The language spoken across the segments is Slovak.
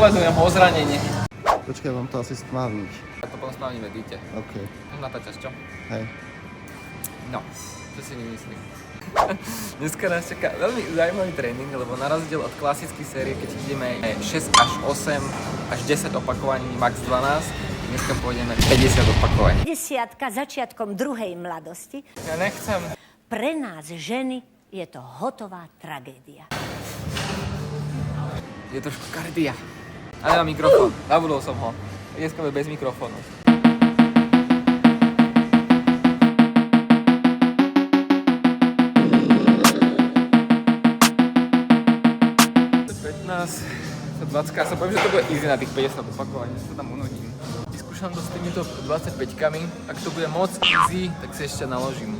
uvažujem o zranení. Počkaj, mám to asi stmavniť. A to potom spávnime, vidíte. OK. Natáčaš, čo? Hej. No, čo si nemyslím. Dneska nás čaká veľmi zaujímavý tréning, lebo na rozdiel od klasickej série, keď ideme 6 až 8 až 10 opakovaní, max 12, dneska pôjdeme 50 opakovaní. 50-ka začiatkom druhej mladosti. Ja nechcem. Pre nás ženy je to hotová tragédia. Je trošku kardia. A nemám mikrofón, zabudol som ho. Dneska bude bez mikrofónu. To 20, ja sa poviem, že to bude easy na tých 50 opakovaní, že sa tam unudím. Vyskúšam to s týmito 25-kami, ak to bude moc easy, tak si ešte naložím.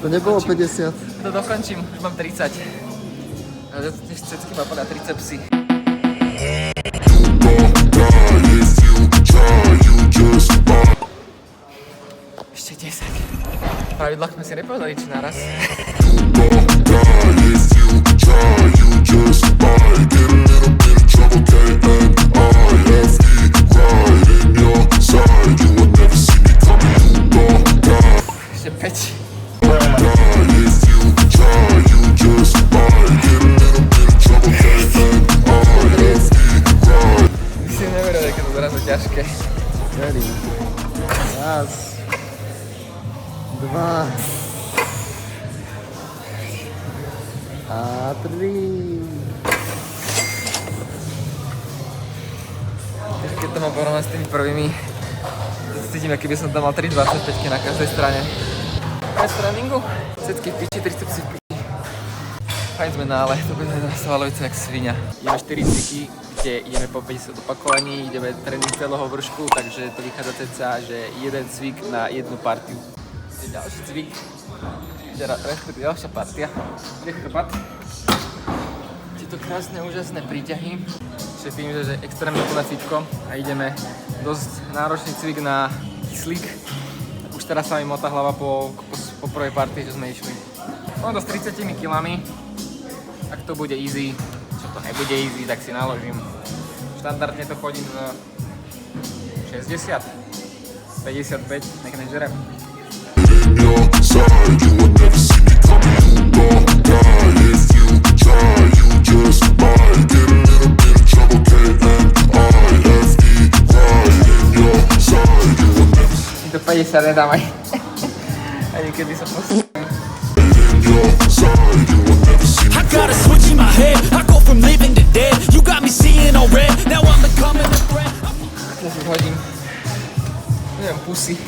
To nebolo 50. To dokončím, už mám 30. A všetky ma podá tricepsy. Ešte 10. Pravidlách sme si nepovedali, či naraz. Ešte 5. Si neveril, aké to zrazu ťažké. Verím. Raz. Dva. A tri. Keď to mám porovnať s tými prvými, cítim, aký by som tam mal 3,25 na každej strane. Bez tréningu, všetky v piči, tricepsy v piči. Fajn sme ale to bude svalovce jak svinia. Ideme 4 cviky, kde ideme po 50 opakovaní, ideme tréning celého vršku, takže to vychádza cca, že jeden cvik na jednu partiu. Ďalší cvik, respektíve ďalšia partia, kde chrbát. Tieto krásne, úžasné príťahy, že tým, že extrémne plné fitko a ideme dosť náročný cvik na kyslík. Už teraz sa mi motá hlava po prvej partii, že sme išli. Mám to s 30 kilami. Ak to bude easy, čo to nebude easy, tak si naložím. Štandardne to chodím z 60, 55, nech nežerem. To 50 nedám aj. Ani keby som postavil. I got a switch in my head. I go from living to dead. You got me seeing all red. Now I'm becoming a threat. Ja si hodím. Neviem, pusy.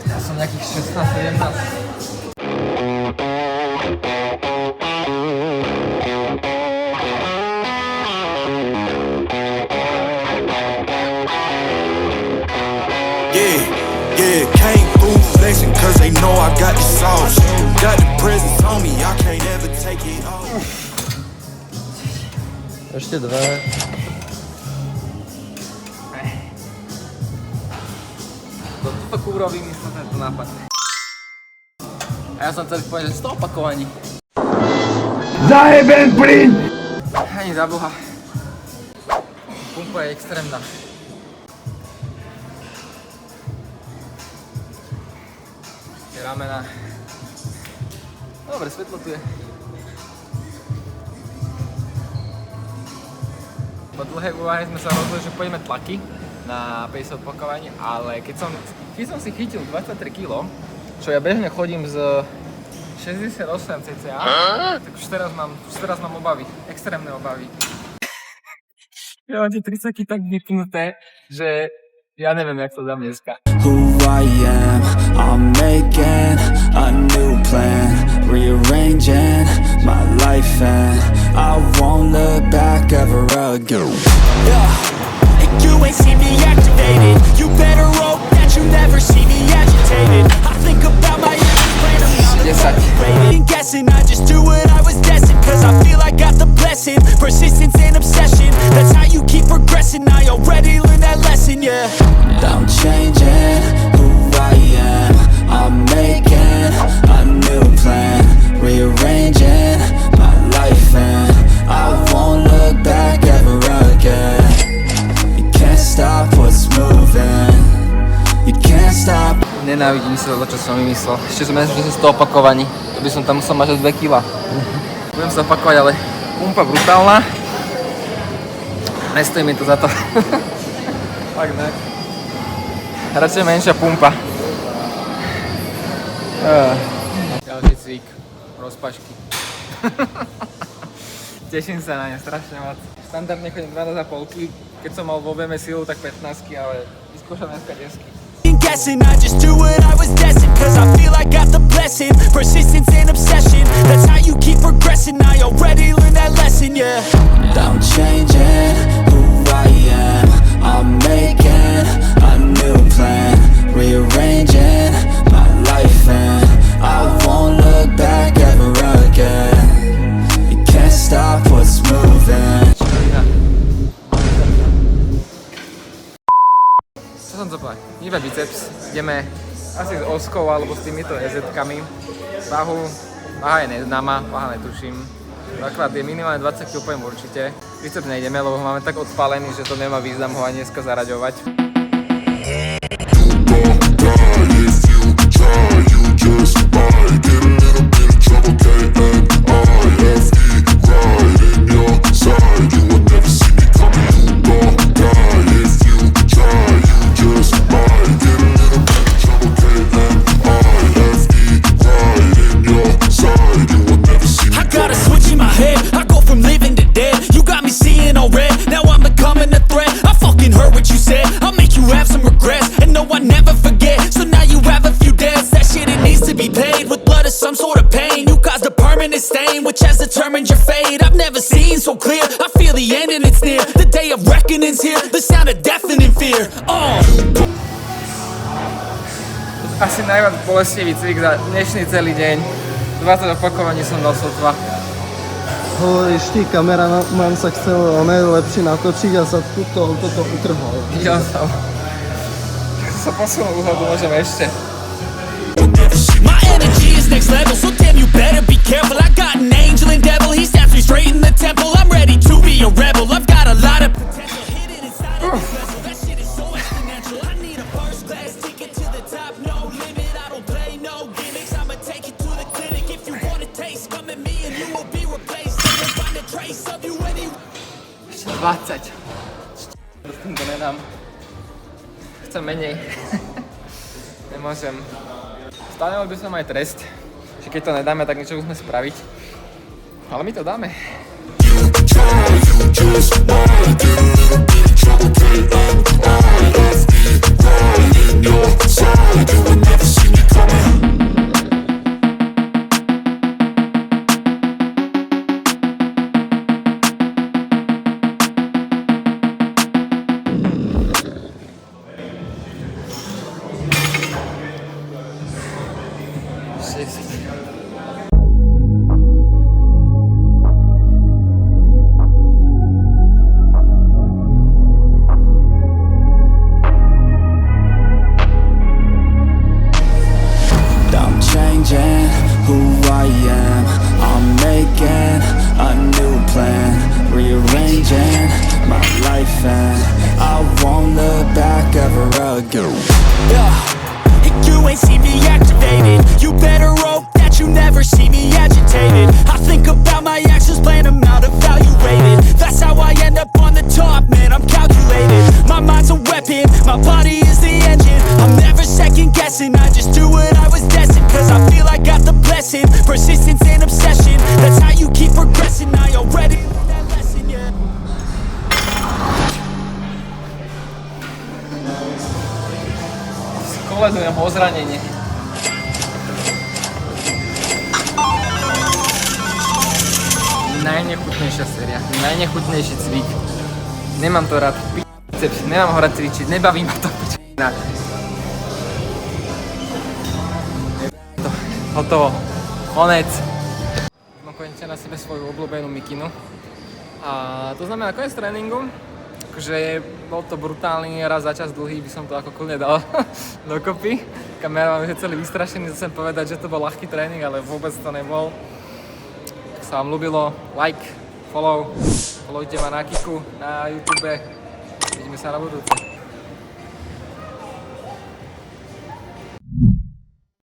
Ja som nejakých 16, 17. Yeah, came through flexing cause they know I got the sauce. Got the presents on me, I can't ever take it off. Ešte dve. To tak urobím, myslím, tento nápad. A ja som chcel povedať, že 100 opakovaní. Zajeben plyn! Ani za Boha. Pumpa je extrémna. Ramena. Dobre, svetlo tu je. Po dlhej úvahe sme sa rozhodli, že pôjdeme tlaky na 50 opakovaní, ale keď som si chytil 23 kg, čo ja bežne chodím z 68 cca, tak už teraz mám obavy, extrémne obavy. Ja mám tie 30 tak vypnuté, že ja neviem, jak to dám dneska. Who I am, I'm making a new plan, rearranging my life and I won't look back ever again. Yeah, and you ain't see me activated. You better hope that you never see me agitated. I think about my actions, plan them out Yes, I- and guessing. I just do what I was destined, cause I feel I got the blessing. Persistence and obsession, that's how you keep progressing. I already learned that lesson, yeah. I'm changing who I am. I'm making a new plan, rearranging my life, and I won't look back ever again. You can't stop what's moving. You can't stop. Nenávidím sa to, čo som vymyslel. Ešte som myslel, že 100 opakovaní. To by som tam musel mať až 2 kg. Budem sa opakovať, ale pumpa brutálna. Nestojí mi to za to. Fakt ne. Radšej menšia pumpa. Ďalší cvik. Rozpačky. Teším sa na ne strašne moc. Štandardne chodím 12,5 kg. Keď som mal vo VME silu, tak 15, ale vyskúšam dneska 10. Guessing, I just do what I was destined, cause I feel I got the blessing. Persistence and obsession, that's how you keep progressing. I already learned that lesson, yeah. I'm changing who I am. I'm making a new plan, rearranging my life, and I won't look back ever again. You can't stop what's moving. Čo som to povedal? Iba biceps. Ideme asi s oskou alebo s týmito EZ-kami. Váha je neznáma, váha netuším. Základ je minimálne 20 kg, poviem určite. Biceps nejdeme, lebo ho máme tak odpálený, že to nemá význam ho ani dneska zaraďovať. Some sort of pain, you caused a permanent stain, which has determined your fate. I've never seen so clear, I feel the end and it's near. The day of reckoning's here, the sound of deafening fear. Asi najviac bolestivý cvik za dnešný celý deň. 20 opakovaní som dal sotva. Hovoríš ty, kameraman sa chcel najlepšie natočiť a sa toto utrhol. Videl som. Sa posunul uhodu, môžem ešte. My energy is next level, so damn you better be careful. I got an angel and devil, he stabs me straight in the temple. I'm ready to be a rebel, I've got a lot of potential hidden inside this vessel. That shit is so exponential. I need a first class ticket to the top, no limit. I don't play no gimmicks, I'ma take you to the clinic. If you want a taste, come at me and you will be replaced. Never find a trace of you anywhere. Ešte 20. S tým to nedám. Chcem menej. Nemôžem. Stanovil by som aj trest, že keď to nedáme, tak niečo musíme spraviť. Ale my to dáme. You ain't see me activated. You better hope that you never see me agitated. I think about my actions, plan them out, evaluated. That's how I end up on the top, man, I'm calculated. My mind's a weapon, my body is the engine. I'm never second guessing, I just do what I was destined. Cause I feel I got the blessing. Persistence and obsession, that's how you keep progressing. I already learned that lesson, yeah. Kolezujem o zranenie. Najnechutnejšia séria, najnechutnejší cvik. Nemám to rád, nemám ho rád cvičiť, nebaví ma to, pičina. hotovo. Konec. Mám konečne na sebe svoju obľúbenú mikinu. A to znamená koniec tréningu. Akože bol to brutálny, raz za čas dlhý, by som to ako kľudne dal dokopy. Kameraman je celý vystrašený, chcem povedať, že to bol ľahký tréning, ale vôbec to nebol. Ak sa vám ľúbilo, like, followte ma na Kiku, na YouTube. Vidíme sa na budúce.